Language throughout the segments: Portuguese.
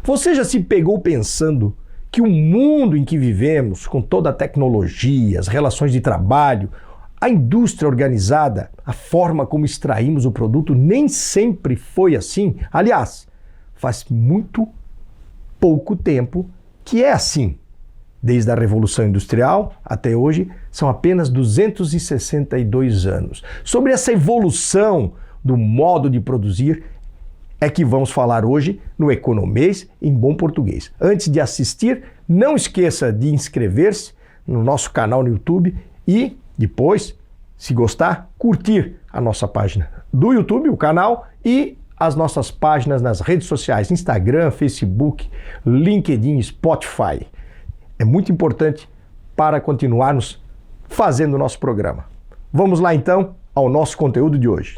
Você já se pegou pensando que o mundo em que vivemos, com toda a tecnologia, as relações de trabalho, a indústria organizada, a forma como extraímos o produto, nem sempre foi assim? Aliás, faz muito pouco tempo que é assim. Desde a Revolução Industrial até hoje, são apenas 262 anos. Sobre essa evolução do modo de produzir é que vamos falar hoje no Economês em bom português. Antes de assistir, não esqueça de inscrever-se no nosso canal no YouTube e depois, se gostar, curtir a nossa página do YouTube, o canal, e as nossas páginas nas redes sociais, Instagram, Facebook, LinkedIn, Spotify. É muito importante para continuarmos fazendo o nosso programa. Vamos lá então ao nosso conteúdo de hoje.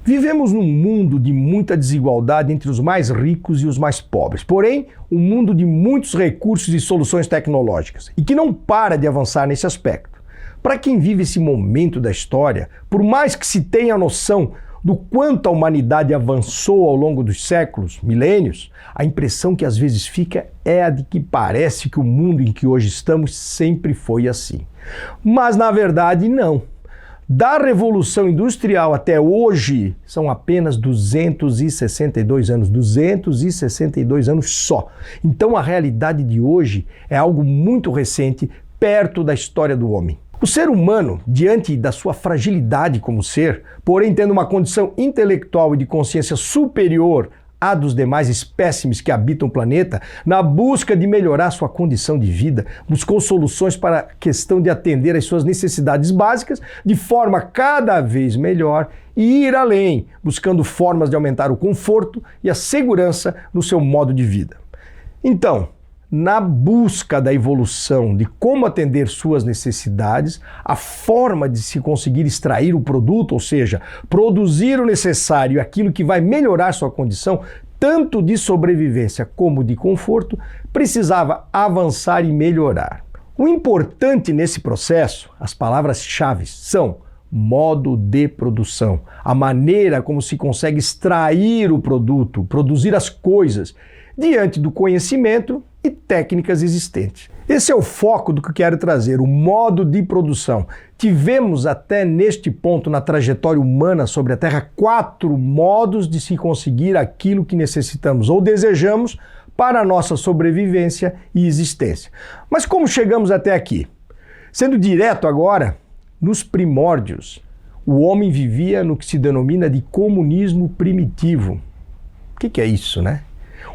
Vivemos num mundo de muita desigualdade entre os mais ricos e os mais pobres, porém, um mundo de muitos recursos e soluções tecnológicas, e que não para de avançar nesse aspecto. Para quem vive esse momento da história, por mais que se tenha noção do quanto a humanidade avançou ao longo dos séculos, milênios, a impressão que às vezes fica é a de que parece que o mundo em que hoje estamos sempre foi assim. Mas, na verdade, não. Da Revolução Industrial até hoje, são apenas 262 anos, 262 anos só. Então a realidade de hoje é algo muito recente, perto da história do homem. O ser humano, diante da sua fragilidade como ser, porém tendo uma condição intelectual e de consciência superior à dos demais espécimes que habitam o planeta, na busca de melhorar sua condição de vida, buscou soluções para a questão de atender às suas necessidades básicas de forma cada vez melhor e ir além, buscando formas de aumentar o conforto e a segurança no seu modo de vida. Então, na busca da evolução de como atender suas necessidades, a forma de se conseguir extrair o produto, ou seja, produzir o necessário, aquilo que vai melhorar sua condição, tanto de sobrevivência como de conforto, precisava avançar e melhorar. O importante nesse processo, as palavras-chave são modo de produção, a maneira como se consegue extrair o produto, produzir as coisas, diante do conhecimento e técnicas existentes. Esse é o foco do que quero trazer, o modo de produção. Tivemos até neste ponto na trajetória humana sobre a Terra 4 modos de se conseguir aquilo que necessitamos ou desejamos para a nossa sobrevivência e existência. Mas como chegamos até aqui? Sendo direto agora, nos primórdios, o homem vivia no que se denomina de comunismo primitivo. O que é isso, né?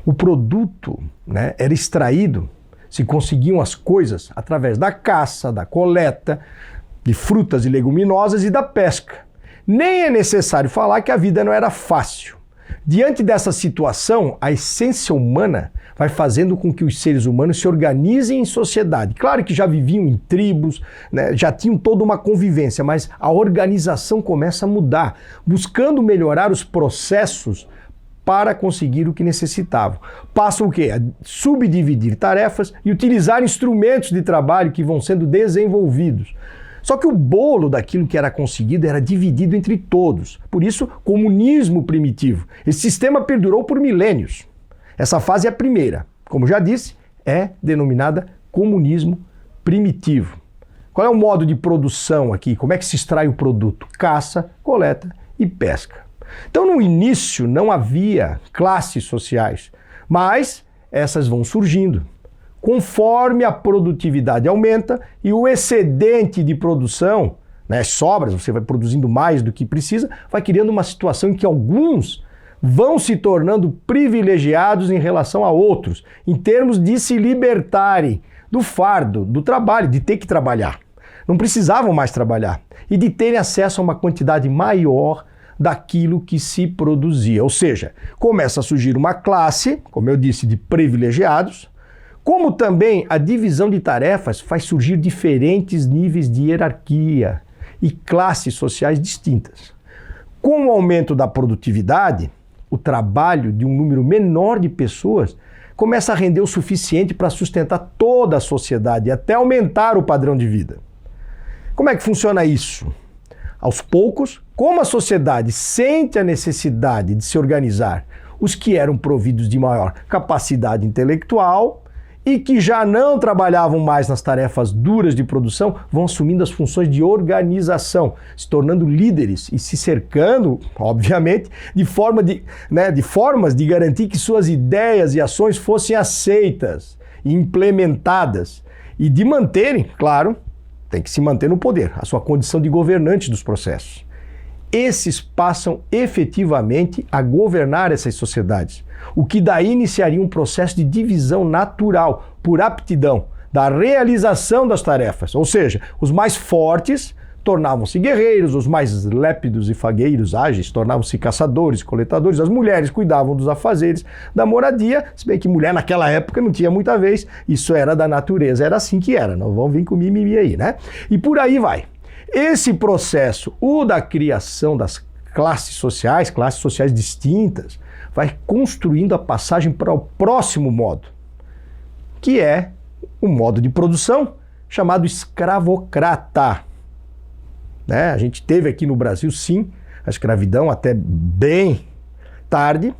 O produto, né, era extraído, se conseguiam as coisas através da caça, da coleta, de frutas e leguminosas e da pesca. Nem é necessário falar que a vida não era fácil. Diante dessa situação, a essência humana vai fazendo com que os seres humanos se organizem em sociedade. Claro que já viviam em tribos, né, já tinham toda uma convivência, mas a organização começa a mudar, buscando melhorar os processos para conseguir o que necessitavam. Passam o quê? A subdividir tarefas e utilizar instrumentos de trabalho que vão sendo desenvolvidos. Só que o bolo daquilo que era conseguido era dividido entre todos. Por isso, comunismo primitivo. Esse sistema perdurou por milênios. Essa fase é a primeira. Como já disse, é denominada comunismo primitivo. Qual é o modo de produção aqui? Como é que se extrai o produto? Caça, coleta e pesca. Então, no início, não havia classes sociais, mas essas vão surgindo. Conforme a produtividade aumenta e o excedente de produção, né, sobras, você vai produzindo mais do que precisa, vai criando uma situação em que alguns vão se tornando privilegiados em relação a outros, em termos de se libertarem do fardo, do trabalho, de ter que trabalhar. Não precisavam mais trabalhar e de terem acesso a uma quantidade maior daquilo que se produzia. Ou seja, começa a surgir uma classe, como eu disse, de privilegiados, como também a divisão de tarefas faz surgir diferentes níveis de hierarquia e classes sociais distintas. Com o aumento da produtividade, o trabalho de um número menor de pessoas começa a render o suficiente para sustentar toda a sociedade e até aumentar o padrão de vida. Como é que funciona isso? Aos poucos, como a sociedade sente a necessidade de se organizar, os que eram providos de maior capacidade intelectual e que já não trabalhavam mais nas tarefas duras de produção vão assumindo as funções de organização, se tornando líderes e se cercando, obviamente, de formas de garantir que suas ideias e ações fossem aceitas e implementadas e de manterem, claro, tem que se manter no poder, a sua condição de governante dos processos. Esses passam efetivamente a governar essas sociedades, o que daí iniciaria um processo de divisão natural, por aptidão, da realização das tarefas. Ou seja, os mais fortes tornavam-se guerreiros, os mais lépidos e fagueiros, ágeis, tornavam-se caçadores, coletadores, as mulheres cuidavam dos afazeres da moradia, se bem que mulher naquela época não tinha muita vez, isso era da natureza, era assim que era, não vão vir com mimimi aí, né? E por aí vai. Esse processo, o da criação das classes sociais distintas, vai construindo a passagem para o próximo modo, que é o modo de produção chamado escravocrata. A gente teve aqui no Brasil, sim, a escravidão até bem tarde,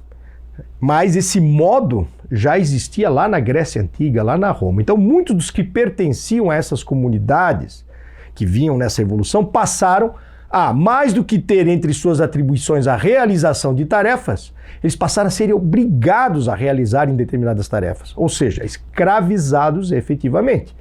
mas esse modo já existia lá na Grécia Antiga, lá na Roma. Então, muitos dos que pertenciam a essas comunidades que vinham nessa evolução passaram a, mais do que ter entre suas atribuições a realização de tarefas, eles passaram a serem obrigados a realizarem determinadas tarefas, ou seja, escravizados efetivamente.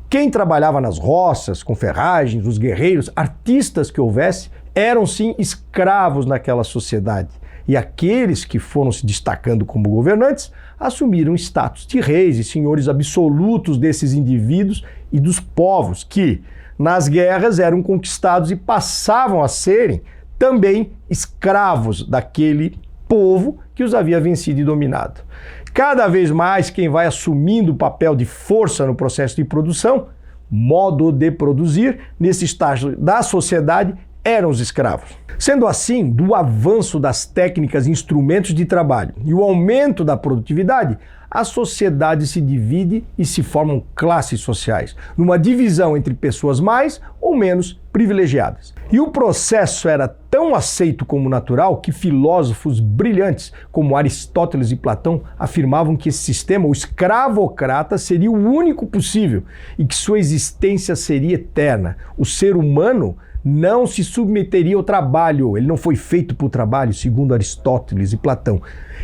Quem trabalhava nas roças, com ferragens, os guerreiros, artistas que houvesse, eram sim escravos naquela sociedade. E aqueles que foram se destacando como governantes assumiram status de reis e senhores absolutos desses indivíduos e dos povos que, nas guerras, eram conquistados e passavam a serem também escravos daquele povo que os havia vencido e dominado. Cada vez mais, quem vai assumindo o papel de força no processo de produção, modo de produzir, nesse estágio da sociedade, eram os escravos. Sendo assim, do avanço das técnicas e instrumentos de trabalho e o aumento da produtividade, a sociedade se divide e se formam classes sociais, numa divisão entre pessoas mais ou menos privilegiadas. E o processo era tão aceito como natural que filósofos brilhantes como Aristóteles e Platão afirmavam que esse sistema, o escravocrata, seria o único possível e que sua existência seria eterna. O ser humano não se submeteria ao trabalho, ele não foi feito para o trabalho, segundo Aristóteles e Platão,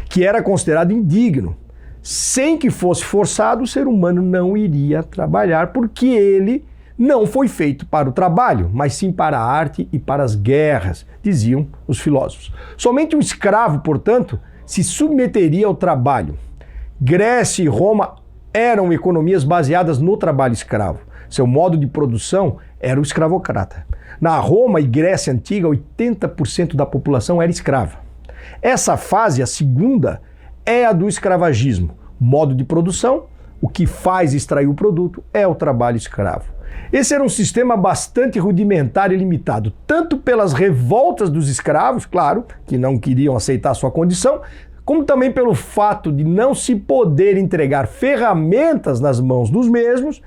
que era considerado indigno. Sem que fosse forçado, o ser humano não iria trabalhar, porque ele não foi feito para o trabalho, mas sim para a arte e para as guerras, diziam os filósofos. Somente um escravo, portanto, se submeteria ao trabalho. Grécia e Roma eram economias baseadas no trabalho escravo. Seu modo de produção era o escravocrata. Na Roma e Grécia Antiga, 80% da população era escrava. Essa fase, a segunda, é a do escravagismo. Modo de produção, o que faz extrair o produto é o trabalho escravo. Esse era um sistema bastante rudimentar e limitado, tanto pelas revoltas dos escravos, claro, que não queriam aceitar sua condição, como também pelo fato de não se poder entregar ferramentas nas mãos dos mesmos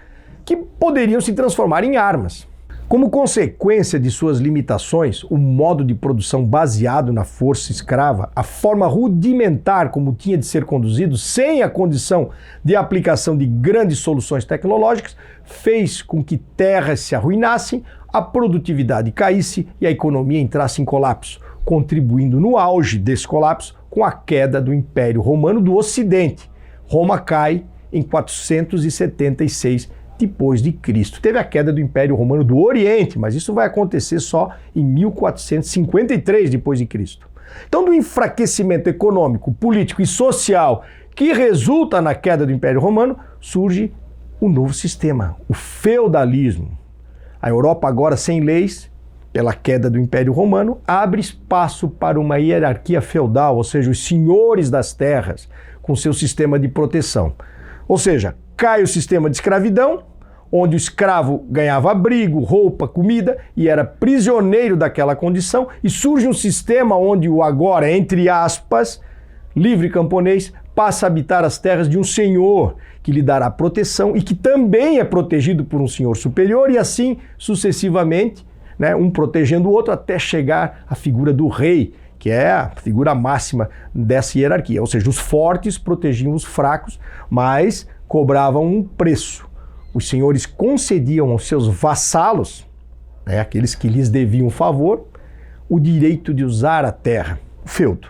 que poderiam se transformar em armas. Como consequência de suas limitações, o modo de produção baseado na força escrava, a forma rudimentar como tinha de ser conduzido, sem a condição de aplicação de grandes soluções tecnológicas, fez com que terras se arruinassem, a produtividade caísse e a economia entrasse em colapso, contribuindo no auge desse colapso com a queda do Império Romano do Ocidente. Roma cai em 476 depois de Cristo. Teve a queda do Império Romano do Oriente, mas isso vai acontecer só em 1453 depois de Cristo. Então, do enfraquecimento econômico, político e social que resulta na queda do Império Romano, surge um novo sistema, o feudalismo. A Europa, agora sem leis, pela queda do Império Romano, abre espaço para uma hierarquia feudal, ou seja, os senhores das terras, com seu sistema de proteção. Ou seja, cai o sistema de escravidão, onde o escravo ganhava abrigo, roupa, comida e era prisioneiro daquela condição, e surge um sistema onde o agora, entre aspas, livre camponês passa a habitar as terras de um senhor que lhe dará proteção e que também é protegido por um senhor superior, e assim sucessivamente, né, um protegendo o outro até chegar à figura do rei, que é a figura máxima dessa hierarquia. Ou seja, os fortes protegiam os fracos, mas cobravam um preço. Os senhores concediam aos seus vassalos, né, aqueles que lhes deviam favor, o direito de usar a terra, o feudo.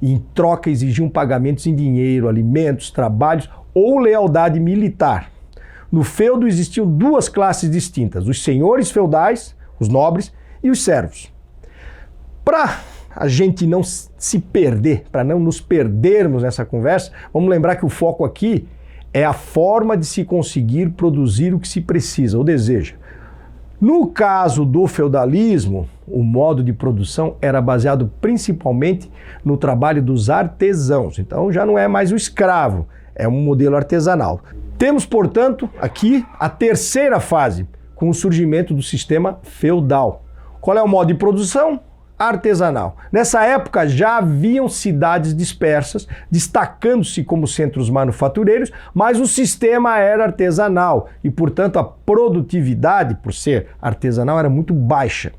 E em troca exigiam pagamentos em dinheiro, alimentos, trabalhos ou lealdade militar. No feudo existiam duas classes distintas: os senhores feudais, os nobres, e os servos. Para a gente não se perder, para não nos perdermos nessa conversa, vamos lembrar que o foco aqui é a forma de se conseguir produzir o que se precisa ou deseja. No caso do feudalismo, o modo de produção era baseado principalmente no trabalho dos artesãos. Então já não é mais o escravo, é um modelo artesanal. Temos, portanto, aqui a terceira fase, com o surgimento do sistema feudal. Qual é o modo de produção? Artesanal. Nessa época já haviam cidades dispersas, destacando-se como centros manufatureiros, mas o sistema era artesanal e, portanto, a produtividade, por ser artesanal, era muito baixa.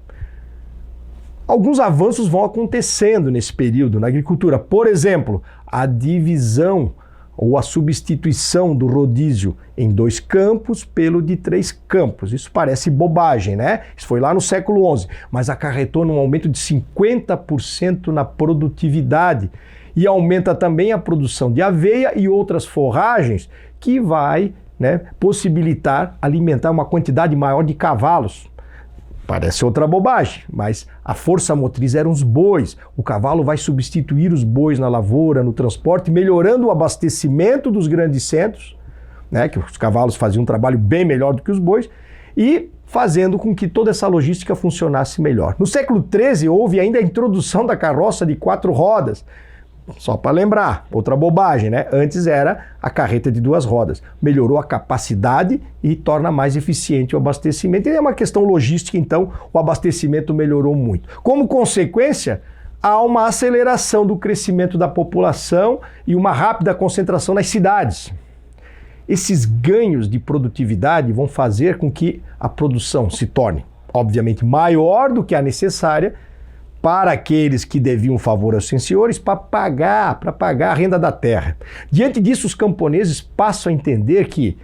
Alguns avanços vão acontecendo nesse período na agricultura. Por exemplo, a divisão ou a substituição do rodízio em 2 campos pelo de 3 campos. Isso parece bobagem, né? Isso foi lá no século XI, mas acarretou num aumento de 50% na produtividade e aumenta também a produção de aveia e outras forragens que vai, né, possibilitar alimentar uma quantidade maior de cavalos. Parece outra bobagem, mas a força motriz eram os bois. O cavalo vai substituir os bois na lavoura, no transporte, melhorando o abastecimento dos grandes centros, né, que os cavalos faziam um trabalho bem melhor do que os bois, e fazendo com que toda essa logística funcionasse melhor. No século XIII houve ainda a introdução da carroça de 4 rodas. Só para lembrar, outra bobagem, né? Antes era a carreta de 2 rodas. Melhorou a capacidade e torna mais eficiente o abastecimento. E é uma questão logística, então o abastecimento melhorou muito. Como consequência, há uma aceleração do crescimento da população e uma rápida concentração nas cidades. Esses ganhos de produtividade vão fazer com que a produção se torne, obviamente, maior do que a necessária para aqueles que deviam favor aos senhores para pagar a renda da terra. Diante disso, os camponeses passam a entender que,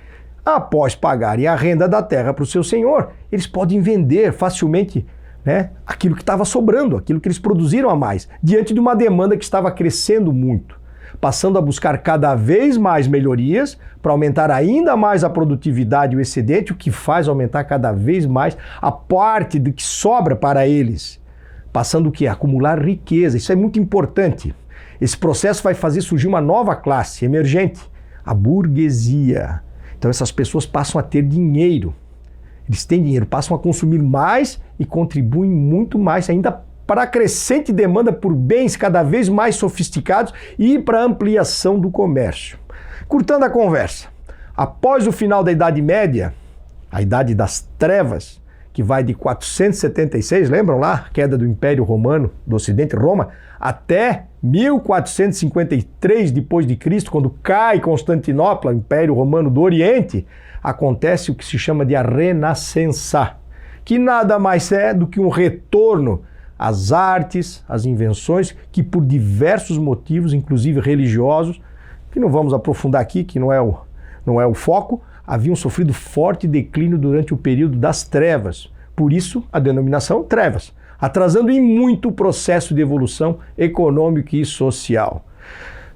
após pagarem a renda da terra para o seu senhor, eles podem vender facilmente, né, aquilo que estava sobrando, aquilo que eles produziram a mais, diante de uma demanda que estava crescendo muito, passando a buscar cada vez mais melhorias para aumentar ainda mais a produtividade e o excedente, o que faz aumentar cada vez mais a parte do que sobra para eles. Passando o quê? A acumular riqueza. Isso é muito importante. Esse processo vai fazer surgir uma nova classe emergente, a burguesia. Então essas pessoas passam a ter dinheiro. Eles têm dinheiro, passam a consumir mais e contribuem muito mais ainda para a crescente demanda por bens cada vez mais sofisticados e para a ampliação do comércio. Curtando a conversa, após o final da Idade Média, a Idade das Trevas, que vai de 476, lembram lá? A queda do Império Romano, do Ocidente, Roma, até 1453 d.C., quando cai Constantinopla, o Império Romano do Oriente, acontece o que se chama de a Renascença, que nada mais é do que um retorno às artes, às invenções, que por diversos motivos, inclusive religiosos, que não vamos aprofundar aqui, que não é o foco, haviam sofrido forte declínio durante o período das trevas. Por isso, a denominação trevas, atrasando em muito o processo de evolução econômica e social.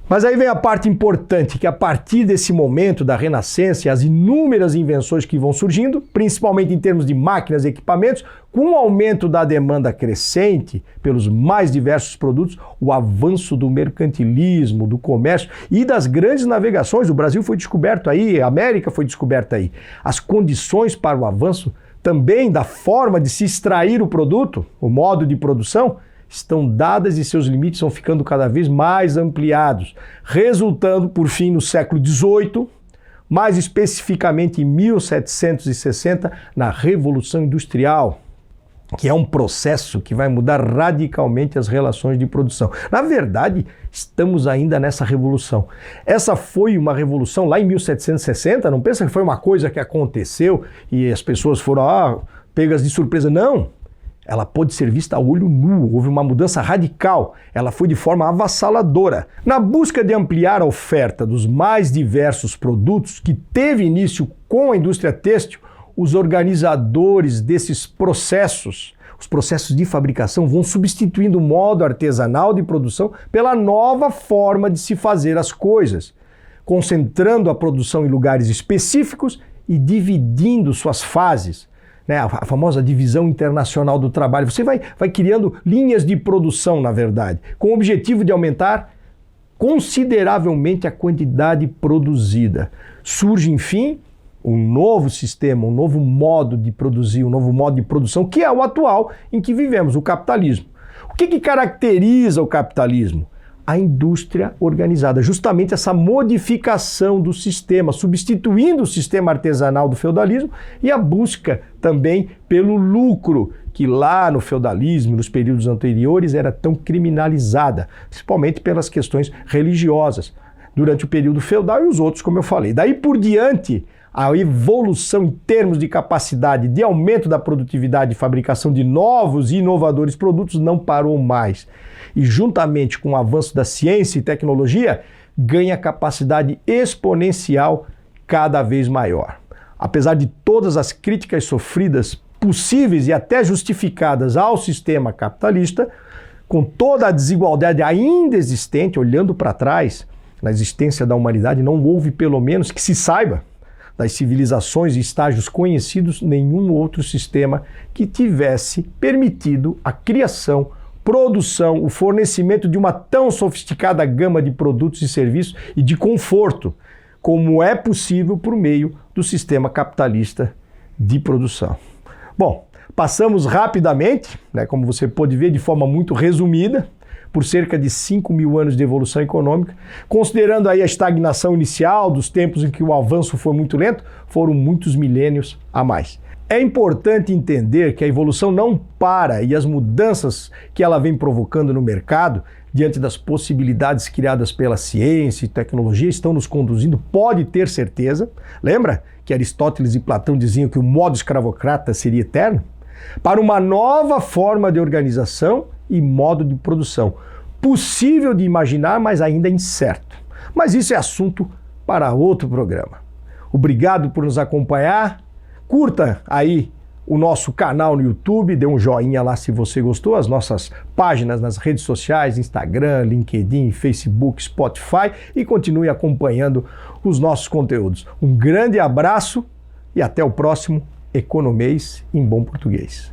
Mas aí vem a parte importante, que a partir desse momento da Renascença, as inúmeras invenções que vão surgindo, principalmente em termos de máquinas e equipamentos, com o aumento da demanda crescente pelos mais diversos produtos, o avanço do mercantilismo, do comércio e das grandes navegações. O Brasil foi descoberto aí, a América foi descoberta aí. As condições para o avanço também da forma de se extrair o produto, o modo de produção, estão dadas e seus limites vão ficando cada vez mais ampliados, resultando, por fim, no século XVIII, mais especificamente em 1760, na Revolução Industrial, que é um processo que vai mudar radicalmente as relações de produção. Na verdade, estamos ainda nessa revolução. Essa foi uma revolução lá em 1760, não pensa que foi uma coisa que aconteceu e as pessoas foram pegas de surpresa. Não! Ela pôde ser vista a olho nu, houve uma mudança radical, ela foi de forma avassaladora. Na busca de ampliar a oferta dos mais diversos produtos que teve início com a indústria têxtil, os organizadores desses processos, os processos de fabricação, vão substituindo o modo artesanal de produção pela nova forma de se fazer as coisas, concentrando a produção em lugares específicos e dividindo suas fases. A famosa divisão internacional do trabalho. Você vai criando linhas de produção, na verdade, com o objetivo de aumentar consideravelmente a quantidade produzida. Surge, enfim, um novo sistema, um novo modo de produzir, um novo modo de produção, que é o atual em que vivemos, o capitalismo. O que caracteriza o capitalismo? A indústria organizada, justamente essa modificação do sistema, substituindo o sistema artesanal do feudalismo e a busca também pelo lucro, que lá no feudalismo, nos períodos anteriores, era tão criminalizada, principalmente pelas questões religiosas, durante o período feudal e os outros, como eu falei. Daí por diante, a evolução em termos de capacidade de aumento da produtividade e fabricação de novos e inovadores produtos não parou mais. E juntamente com o avanço da ciência e tecnologia, ganha capacidade exponencial cada vez maior. Apesar de todas as críticas sofridas, possíveis e até justificadas ao sistema capitalista, com toda a desigualdade ainda existente, olhando para trás, na existência da humanidade, não houve, pelo menos que se saiba, das civilizações e estágios conhecidos, nenhum outro sistema que tivesse permitido a criação, produção, o fornecimento de uma tão sofisticada gama de produtos e serviços e de conforto, como é possível por meio do sistema capitalista de produção. Bom, passamos rapidamente, como você pode ver, de forma muito resumida, por cerca de 5.000 anos de evolução econômica. Considerando aí a estagnação inicial dos tempos em que o avanço foi muito lento, foram muitos milênios a mais. É importante entender que a evolução não para e as mudanças que ela vem provocando no mercado, diante das possibilidades criadas pela ciência e tecnologia, estão nos conduzindo, pode ter certeza. Lembra que Aristóteles e Platão diziam que o modo escravocrata seria eterno? Para uma nova forma de organização e modo de produção. Possível de imaginar, mas ainda incerto. Mas isso é assunto para outro programa. Obrigado por nos acompanhar. Curta aí o nosso canal no YouTube, dê um joinha lá se você gostou, as nossas páginas nas redes sociais, Instagram, LinkedIn, Facebook, Spotify e continue acompanhando os nossos conteúdos. Um grande abraço e até o próximo Economês em Bom Português.